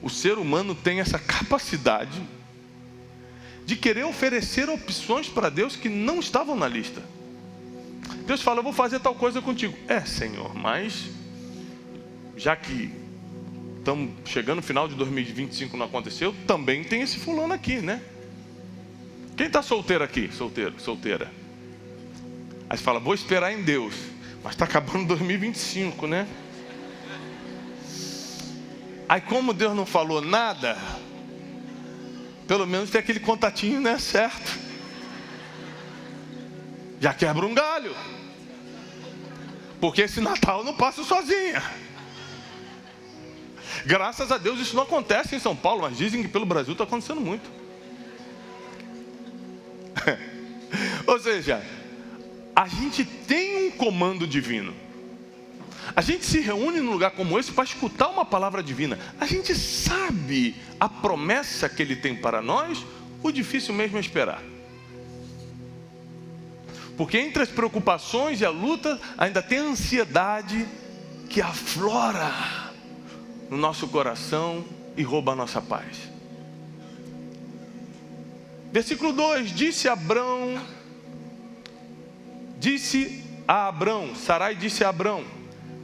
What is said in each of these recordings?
o ser humano tem essa capacidade de querer oferecer opções para Deus que não estavam na lista. Deus fala, eu vou fazer tal coisa contigo. Senhor, mas já que estamos chegando no final de 2025 não aconteceu, também tem esse fulano aqui, né? Quem está solteiro aqui? Solteiro, solteira. Aí você fala, vou esperar em Deus. Mas está acabando 2025, né? Aí como Deus não falou nada, pelo menos tem aquele contatinho, né? Certo. Já quebra um galho. Porque esse Natal eu não passo sozinha. Graças a Deus isso não acontece em São Paulo, mas dizem que pelo Brasil está acontecendo muito. Ou seja, a gente tem um comando divino. A gente se reúne num lugar como esse para escutar uma palavra divina. A gente sabe a promessa que Ele tem para nós, o difícil mesmo é esperar. Porque entre as preocupações e a luta, ainda tem a ansiedade que aflora no nosso coração e rouba a nossa paz. Versículo 2, disse a Abrão, Sarai disse a Abrão,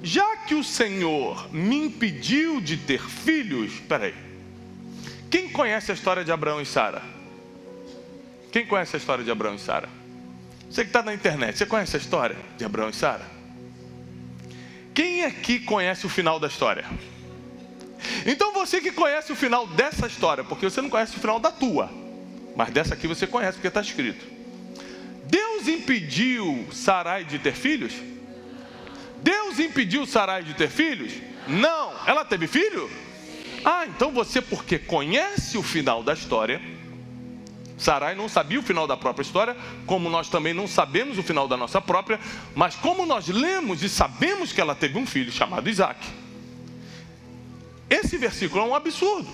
já que o Senhor me impediu de ter filhos, peraí, quem conhece a história de Abrão e Sara? Quem conhece a história de Abrão e Sara? Você que está na internet, você conhece a história de Abrão e Sara? Quem aqui conhece o final da história? Então você que conhece o final dessa história, porque você não conhece o final da tua, mas dessa aqui você conhece, porque está escrito. Deus impediu Sarai de ter filhos? Deus impediu Sarai de ter filhos? Não. Ela teve filho? Então você, porque conhece o final da história, Sarai não sabia o final da própria história, como nós também não sabemos o final da nossa própria, mas como nós lemos e sabemos que ela teve um filho chamado Isaac. Esse versículo é um absurdo.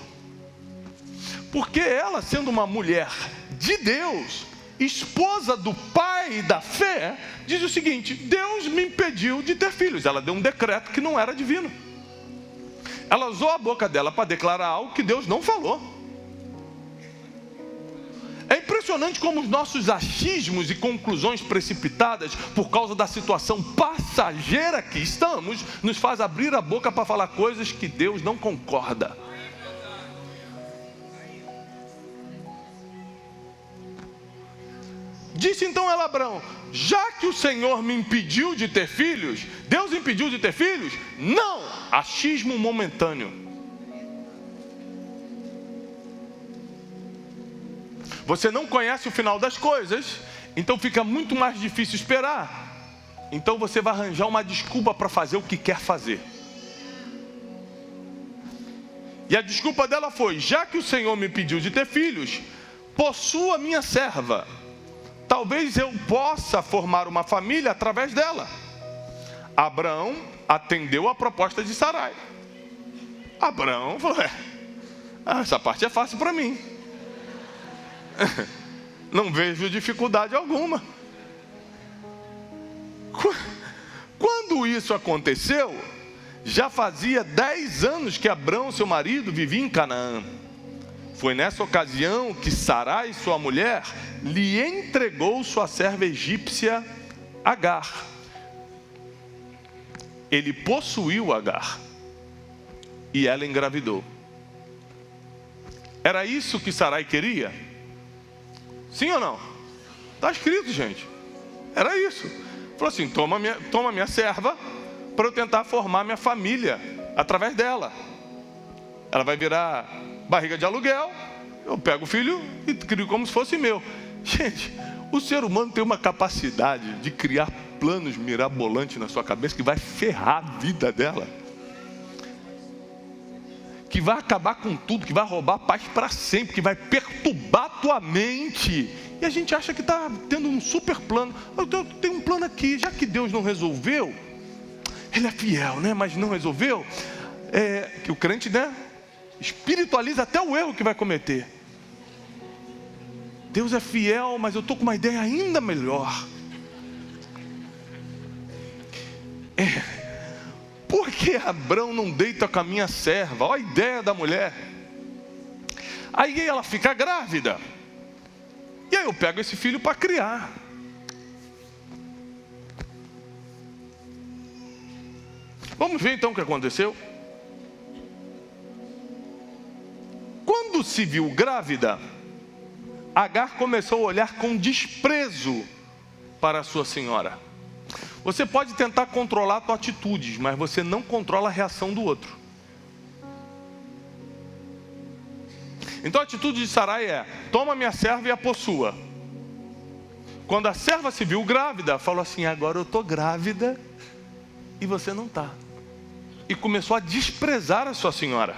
Porque ela, sendo uma mulher de Deus, esposa do pai da fé, diz o seguinte: Deus me impediu de ter filhos. Ela deu um decreto que não era divino. Ela usou a boca dela para declarar algo que Deus não falou. É impressionante como os nossos achismos e conclusões precipitadas por causa da situação passageira que estamos, nos faz abrir a boca para falar coisas que Deus não concorda. Disse então ela a Abrão, já que o Senhor me impediu de ter filhos, Deus impediu de ter filhos? Não, achismo momentâneo. Você não conhece o final das coisas, então fica muito mais difícil esperar. Então você vai arranjar uma desculpa para fazer o que quer fazer. E a desculpa dela foi, já que o Senhor me pediu de ter filhos, possua minha serva. Talvez eu possa formar uma família através dela. Abraão atendeu a proposta de Sarai. Abraão falou, essa parte é fácil para mim. Não vejo dificuldade alguma. Quando isso aconteceu, já fazia 10 anos que Abrão, seu marido, vivia em Canaã. Foi nessa ocasião que Sarai, sua mulher, lhe entregou sua serva egípcia Agar. Ele possuiu Agar e ela engravidou. Era isso que Sarai queria? Sim ou não? Está escrito, gente. Era isso. Falou assim, toma minha serva para eu tentar formar minha família através dela. Ela vai virar barriga de aluguel, eu pego o filho e crio como se fosse meu. Gente, o ser humano tem uma capacidade de criar planos mirabolantes na sua cabeça que vai ferrar a vida dela, que vai acabar com tudo, que vai roubar a paz para sempre, que vai perturbar a tua mente. E a gente acha que está tendo um super plano. Eu tenho um plano aqui, já que Deus não resolveu, Ele é fiel, né? Mas não resolveu, que o crente, né, espiritualiza até o erro que vai cometer. Deus é fiel, mas eu estou com uma ideia ainda melhor. Por que Abrão não deita com a minha serva? Olha a ideia da mulher. Aí ela fica grávida. E aí eu pego esse filho para criar. Vamos ver então o que aconteceu. Quando se viu grávida, Agar começou a olhar com desprezo para a sua senhora. Você pode tentar controlar suas atitudes, mas você não controla a reação do outro. Então a atitude de Sarai é: toma minha serva e a possua. Quando a serva se viu grávida, falou assim: agora eu estou grávida e você não está. E começou a desprezar a sua senhora.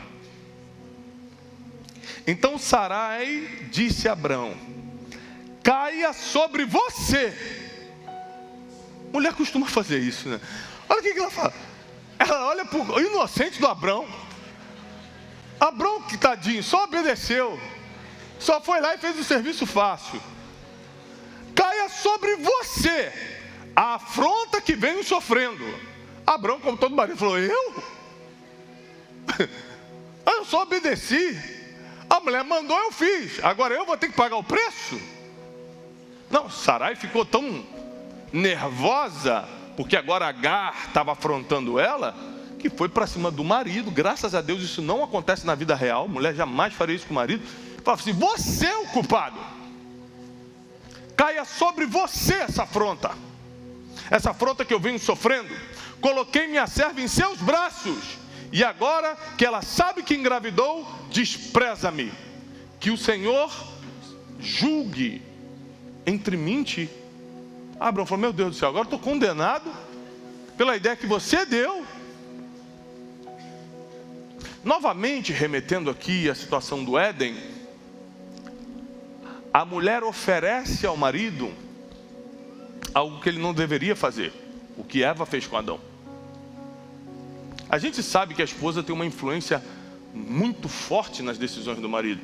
Então Sarai disse a Abrão: caia sobre você. Mulher costuma fazer isso, né? Olha o que ela fala. Ela olha para o inocente do Abrão. Abrão, que tadinho, só obedeceu. Só foi lá e fez o serviço fácil. Caia sobre você a afronta que venho sofrendo. Abrão, como todo marido, falou: eu? Eu só obedeci. A mulher mandou, eu fiz. Agora eu vou ter que pagar o preço? Não, Sarai ficou tão nervosa, porque agora Agar estava afrontando ela, que foi para cima do marido. Graças a Deus isso não acontece na vida real. Mulher jamais faria isso com o marido. Falava assim: você é o culpado. Caia sobre você essa afronta. Essa afronta que eu venho sofrendo. Coloquei minha serva em seus braços, e agora que ela sabe que engravidou, despreza-me. Que o Senhor julgue entre mim e ti. Abraão falou: meu Deus do céu, agora estou condenado pela ideia que você deu. Novamente, remetendo aqui à situação do Éden, a mulher oferece ao marido algo que ele não deveria fazer, o que Eva fez com Adão. A gente sabe que a esposa tem uma influência muito forte nas decisões do marido.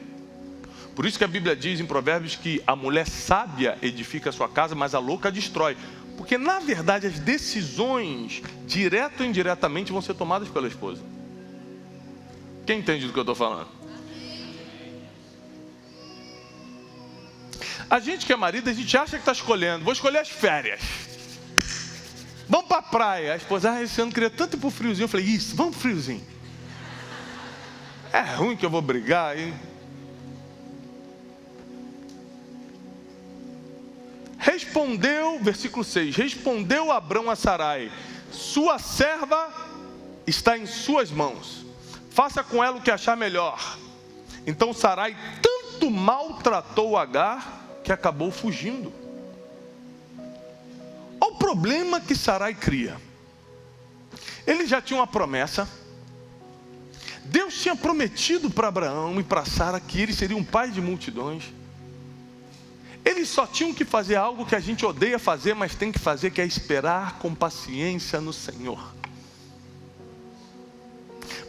Por isso que a Bíblia diz em Provérbios que a mulher sábia edifica a sua casa, mas a louca destrói. Porque na verdade as decisões, direto ou indiretamente, vão ser tomadas pela esposa. Quem entende do que eu estou falando? A gente que é marido, a gente acha que está escolhendo: vou escolher as férias. Vamos para a praia. A esposa: esse ano queria tanto ir para o friozinho. Eu falei: isso, vamos para o friozinho. É ruim que eu vou brigar, hein? Respondeu, versículo 6, respondeu Abrão a Sarai: sua serva está em suas mãos, faça com ela o que achar melhor. Então Sarai tanto maltratou Agar que acabou fugindo. Olha o problema que Sarai cria. Ele já tinha uma promessa. Deus tinha prometido para Abraão e para Sara que ele seria um pai de multidões. Eles só tinham que fazer algo que a gente odeia fazer, mas tem que fazer, que é esperar com paciência no Senhor.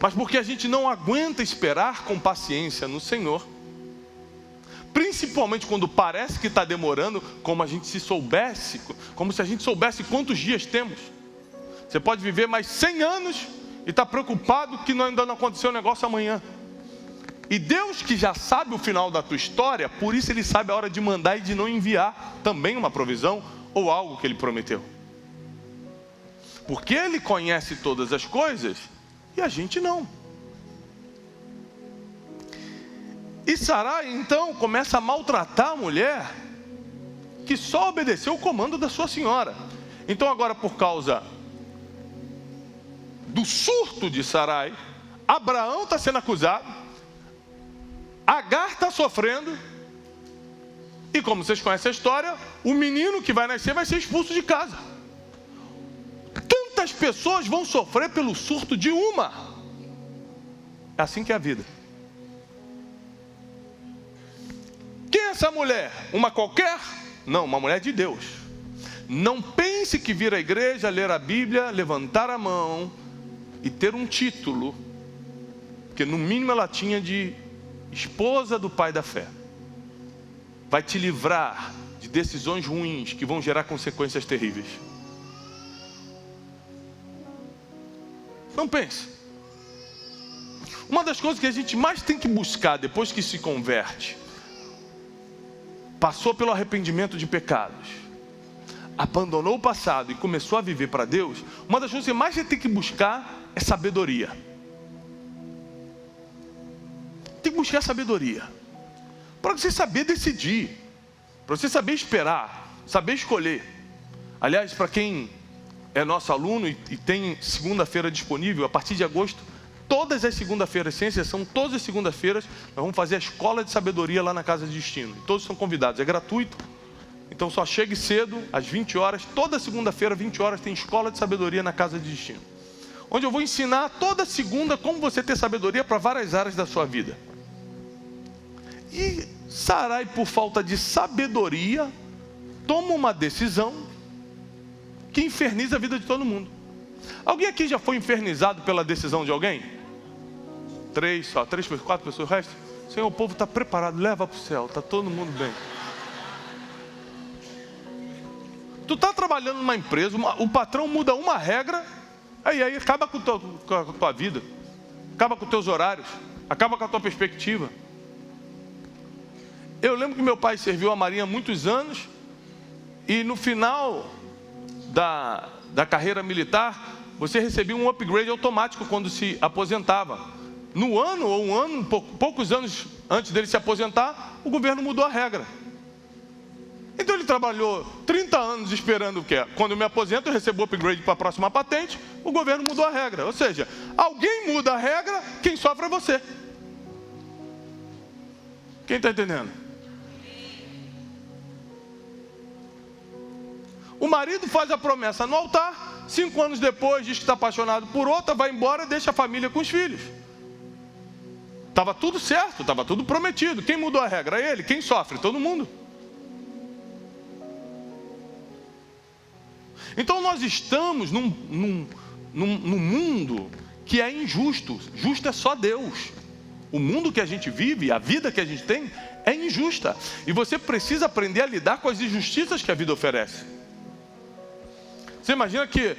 Mas porque a gente não aguenta esperar com paciência no Senhor, principalmente quando parece que está demorando, como se a gente soubesse quantos dias temos. Você pode viver mais 100 anos e está preocupado que ainda não aconteceu o negócio amanhã. E Deus, que já sabe o final da tua história, por isso Ele sabe a hora de mandar e de não enviar também uma provisão ou algo que Ele prometeu. Porque Ele conhece todas as coisas e a gente não. E Sarai então começa a maltratar a mulher que só obedeceu o comando da sua senhora. Então agora, por causa do surto de Sarai, Abraão está sendo acusado, Agar está sofrendo, e como vocês conhecem a história, o menino que vai nascer vai ser expulso de casa. Tantas pessoas vão sofrer pelo surto de uma. É assim que é a vida. Quem é essa mulher? Uma qualquer? Não, uma mulher de Deus. Não pense que vir à igreja, ler a Bíblia, levantar a mão e ter um título, que no mínimo ela tinha de esposa do pai da fé, vai te livrar de decisões ruins que vão gerar consequências terríveis. Não pense. Uma das coisas que a gente mais tem que buscar depois que se converte, passou pelo arrependimento de pecados, abandonou o passado e começou a viver para Deus, uma das coisas que mais a gente tem que buscar é sabedoria. Tem que buscar sabedoria, para você saber decidir, para você saber esperar, saber escolher. Aliás, para quem é nosso aluno e tem segunda-feira disponível, a partir de agosto, todas as segunda-feiras, sem exceção, todas as segunda-feiras, nós vamos fazer a escola de sabedoria lá na Casa de Destino. Todos são convidados, é gratuito. Então só chegue cedo, às 20 horas, toda segunda-feira, 20 horas, tem escola de sabedoria na Casa de Destino. Onde eu vou ensinar toda segunda como você ter sabedoria para várias áreas da sua vida. E Sarai, por falta de sabedoria, toma uma decisão que inferniza a vida de todo mundo. Alguém aqui já foi infernizado pela decisão de alguém? 3, 4 pessoas, o resto? Senhor, o povo está preparado, leva para o céu, está todo mundo bem. Tu está trabalhando numa empresa, o patrão muda uma regra, aí acaba com a tua vida, acaba com os teus horários, acaba com a tua perspectiva. Eu lembro que meu pai serviu a Marinha há muitos anos, e no final da carreira militar, você recebia um upgrade automático quando se aposentava. No ano, ou um ano, poucos anos antes dele se aposentar, o governo mudou a regra. Então ele trabalhou 30 anos esperando o quê? Quando eu me aposento, eu recebo o upgrade para a próxima patente, o governo mudou a regra. Ou seja, alguém muda a regra, quem sofre é você. Quem está entendendo? O marido faz a promessa no altar, 5 anos depois diz que está apaixonado por outra, vai embora e deixa a família com os filhos. Estava tudo certo, estava tudo prometido. Quem mudou a regra? Ele. Quem sofre? Todo mundo. Então nós estamos num mundo que é injusto. Justo é só Deus. O mundo que a gente vive, a vida que a gente tem, é injusta. E você precisa aprender a lidar com as injustiças que a vida oferece. Você imagina que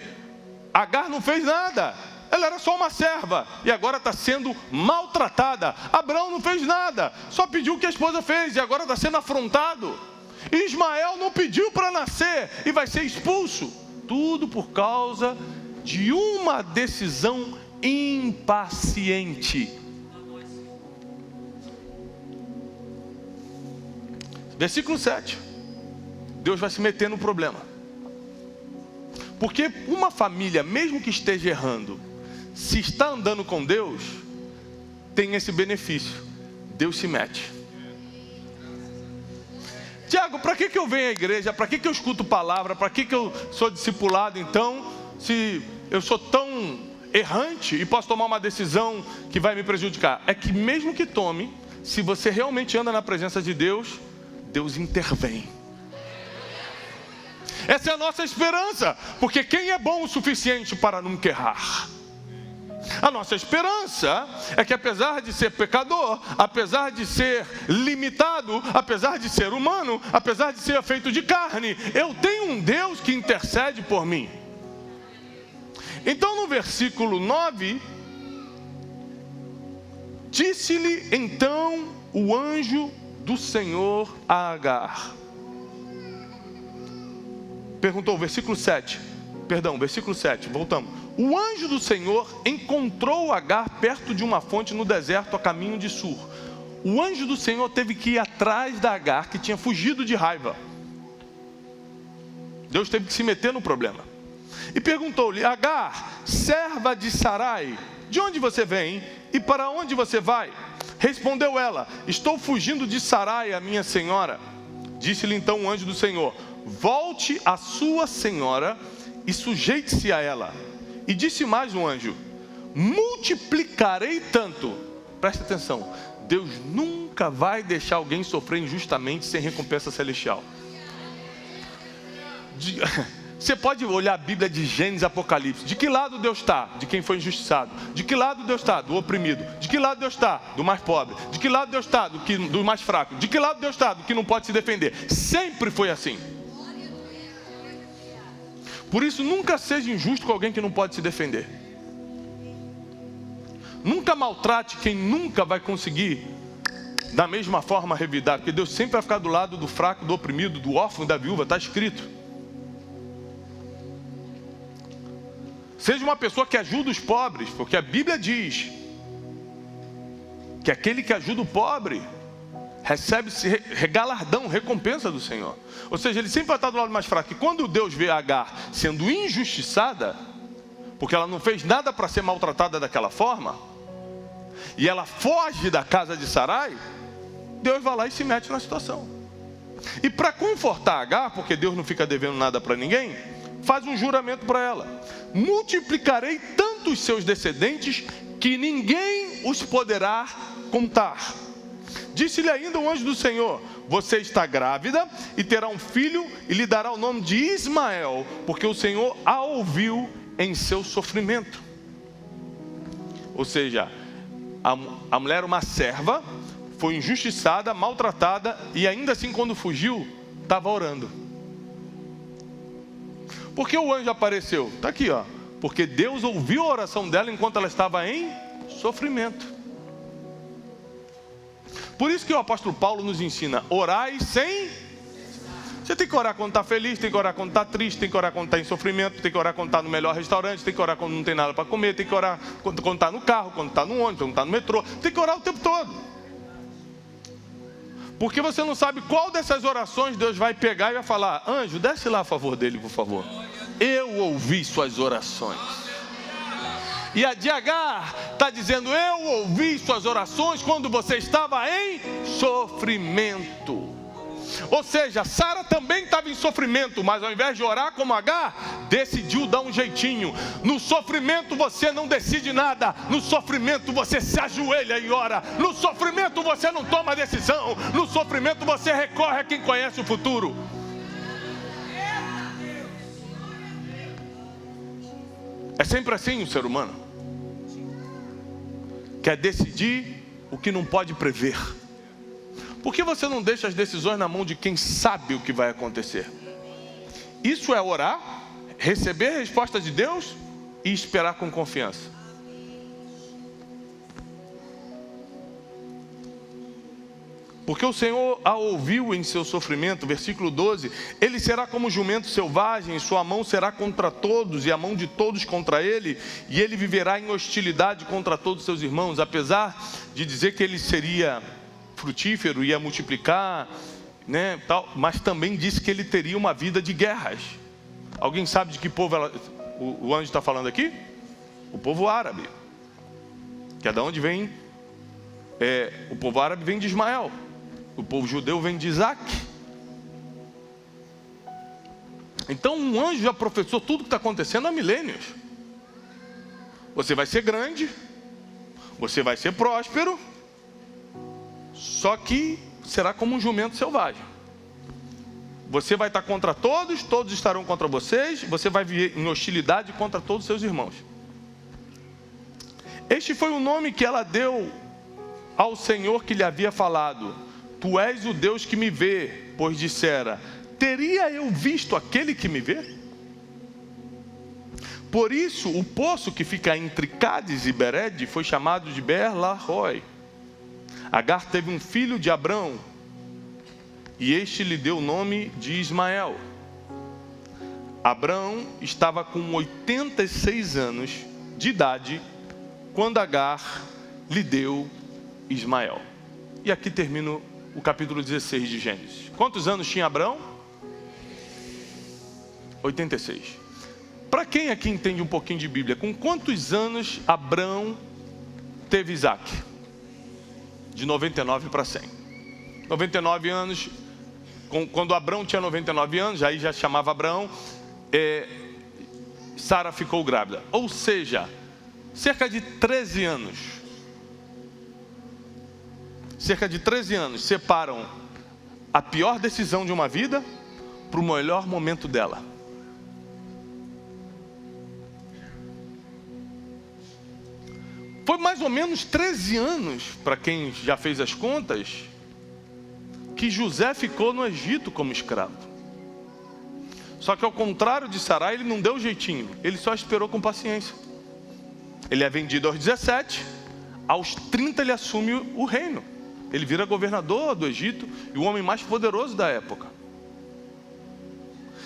Agar não fez nada, ela era só uma serva e agora está sendo maltratada. Abraão não fez nada, só pediu o que a esposa fez e agora está sendo afrontado. Ismael não pediu para nascer e vai ser expulso. Tudo por causa de uma decisão impaciente. Versículo 7. Deus vai se meter no problema. Porque uma família, mesmo que esteja errando, se está andando com Deus, tem esse benefício. Deus se mete. Tiago, para que eu venho à igreja? Para que eu escuto palavra? Para que eu sou discipulado então? Se eu sou tão errante e posso tomar uma decisão que vai me prejudicar. É que mesmo que tome, se você realmente anda na presença de Deus, Deus intervém. Essa é a nossa esperança, porque quem é bom o suficiente para nunca errar? A nossa esperança é que apesar de ser pecador, apesar de ser limitado, apesar de ser humano, apesar de ser feito de carne, eu tenho um Deus que intercede por mim. Então no versículo 9, disse-lhe então o anjo do Senhor a Agar. Perguntou, versículo 7, voltamos. O anjo do Senhor encontrou Agar perto de uma fonte no deserto a caminho de Sur. O anjo do Senhor teve que ir atrás da Agar, que tinha fugido de raiva. Deus teve que se meter no problema. E perguntou-lhe, Agar, serva de Sarai, de onde você vem e para onde você vai? Respondeu ela, estou fugindo de Sarai, a minha senhora. Disse-lhe então o anjo do Senhor, volte à sua senhora e sujeite-se a ela. E disse mais um anjo, multiplicarei tanto. Presta atenção, Deus nunca vai deixar alguém sofrer injustamente sem recompensa celestial. Você pode olhar a Bíblia de Gênesis e Apocalipse. De que lado Deus está? De quem foi injustiçado. De que lado Deus está? Do oprimido. De que lado Deus está? Do mais pobre. De que lado Deus está? Do mais fraco. De que lado Deus está? Do que não pode se defender. Sempre foi assim. Por isso, nunca seja injusto com alguém que não pode se defender. Nunca maltrate quem nunca vai conseguir da mesma forma revidar, porque Deus sempre vai ficar do lado do fraco, do oprimido, do órfão e da viúva, está escrito. Seja uma pessoa que ajuda os pobres, porque a Bíblia diz que aquele que ajuda o pobre recebe-se galardão, recompensa do Senhor. Ou seja, ele sempre vai estar do lado mais fraco. E quando Deus vê Agar sendo injustiçada, porque ela não fez nada para ser maltratada daquela forma, e ela foge da casa de Sarai, Deus vai lá e se mete na situação. E para confortar Agar, porque Deus não fica devendo nada para ninguém, faz um juramento para ela: multiplicarei tanto os seus descendentes que ninguém os poderá contar. Disse-lhe ainda o anjo do Senhor: você está grávida e terá um filho e lhe dará o nome de Ismael, porque o Senhor a ouviu em seu sofrimento. Ou seja, a mulher era uma serva, foi injustiçada, maltratada, e ainda assim quando fugiu, estava orando. Por que o anjo apareceu? Está aqui, ó. Porque Deus ouviu a oração dela enquanto ela estava em sofrimento. Por isso que o apóstolo Paulo nos ensina: orai sem... Você tem que orar quando está feliz, tem que orar quando está triste, tem que orar quando está em sofrimento, tem que orar quando está no melhor restaurante, tem que orar quando não tem nada para comer, tem que orar quando está no carro, quando está no ônibus, quando está no metrô, tem que orar o tempo todo. Porque você não sabe qual dessas orações Deus vai pegar e vai falar: anjo, desce lá a favor dele, por favor. Eu ouvi suas orações. E a de Agar está dizendo: eu ouvi suas orações quando você estava em sofrimento. Ou seja, Sara também estava em sofrimento, mas ao invés de orar como Agar, decidiu dar um jeitinho. No sofrimento você não decide nada. No sofrimento você se ajoelha e ora. No sofrimento você não toma decisão. No sofrimento você recorre a quem conhece o futuro. É sempre assim o ser humano. Quer decidir o que não pode prever. Por que você não deixa as decisões na mão de quem sabe o que vai acontecer? Isso é orar, receber a resposta de Deus e esperar com confiança. Porque o Senhor a ouviu em seu sofrimento, versículo 12, ele será como jumento selvagem, sua mão será contra todos e a mão de todos contra ele, e ele viverá em hostilidade contra todos seus irmãos. Apesar de dizer que ele seria frutífero, ia multiplicar, né, tal, mas também disse que ele teria uma vida de guerras. Alguém sabe de que povo o anjo está falando aqui? O povo árabe. Que é de onde vem, o povo árabe vem de Ismael. O povo judeu vem de Isaac. Então um anjo já profetizou tudo que está acontecendo há milênios. Você vai ser grande, você vai ser próspero, só que será como um jumento selvagem. Você vai estar contra todos, todos estarão contra vocês, você vai viver em hostilidade contra todos os seus irmãos. Este foi o nome que ela deu ao Senhor que lhe havia falado: tu és o Deus que me vê, pois dissera: teria eu visto aquele que me vê? Por isso o poço que fica entre Cádiz e Bered foi chamado de Beer-lahai. Agar teve um filho de Abrão, e este lhe deu o nome de Ismael. Abrão estava com 86 anos de idade quando Agar lhe deu Ismael. E aqui termina o capítulo 16 de Gênesis. Quantos anos tinha Abrão? 86. Para quem aqui entende um pouquinho de Bíblia, com quantos anos Abrão teve Isaac? De 99 para 100. 99 anos, quando Abrão tinha 99 anos, aí já chamava Abrão, Sara ficou grávida. Ou seja, cerca de 13 anos. Cerca de 13 anos separam a pior decisão de uma vida para o melhor momento dela. Foi mais ou menos 13 anos, para quem já fez as contas, que José ficou no Egito como escravo. Só que ao contrário de Sarai, ele não deu jeitinho, ele só esperou com paciência. Ele é vendido aos 17, Aos 30 ele assume o reino. Ele vira governador do Egito e o homem mais poderoso da época.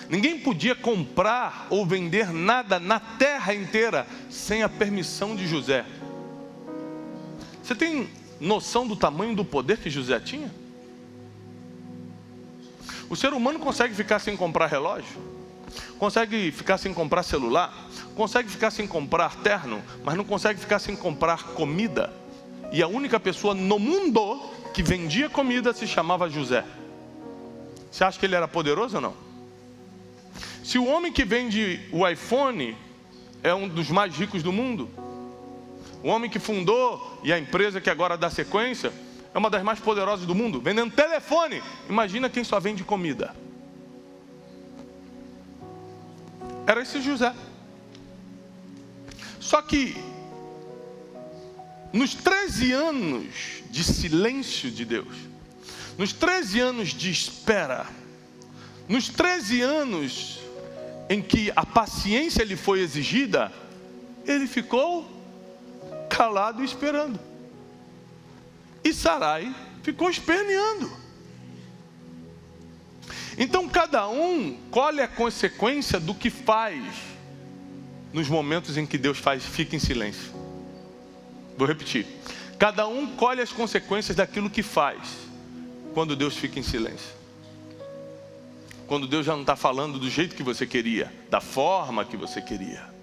Ninguém podia comprar ou vender nada na terra inteira sem a permissão de José. Você tem noção do tamanho do poder que José tinha? O ser humano consegue ficar sem comprar relógio, consegue ficar sem comprar celular, consegue ficar sem comprar terno, mas não consegue ficar sem comprar comida. E a única pessoa no mundo que vendia comida se chamava José. Você acha que ele era poderoso ou não? Se o homem que vende o iPhone é um dos mais ricos do mundo, o homem que fundou e a empresa que agora dá sequência é uma das mais poderosas do mundo, vendendo telefone, imagina quem só vende comida. Era esse José. Só que nos 13 anos de silêncio de Deus, nos 13 anos de espera, nos 13 anos em que a paciência lhe foi exigida, ele ficou calado e esperando. E Sarai ficou esperneando. Então cada um colhe a consequência do que faz nos momentos em que Deus fica em silêncio. Vou repetir. Cada um colhe as consequências daquilo que faz quando Deus fica em silêncio. Quando Deus já não está falando do jeito que você queria, da forma que você queria.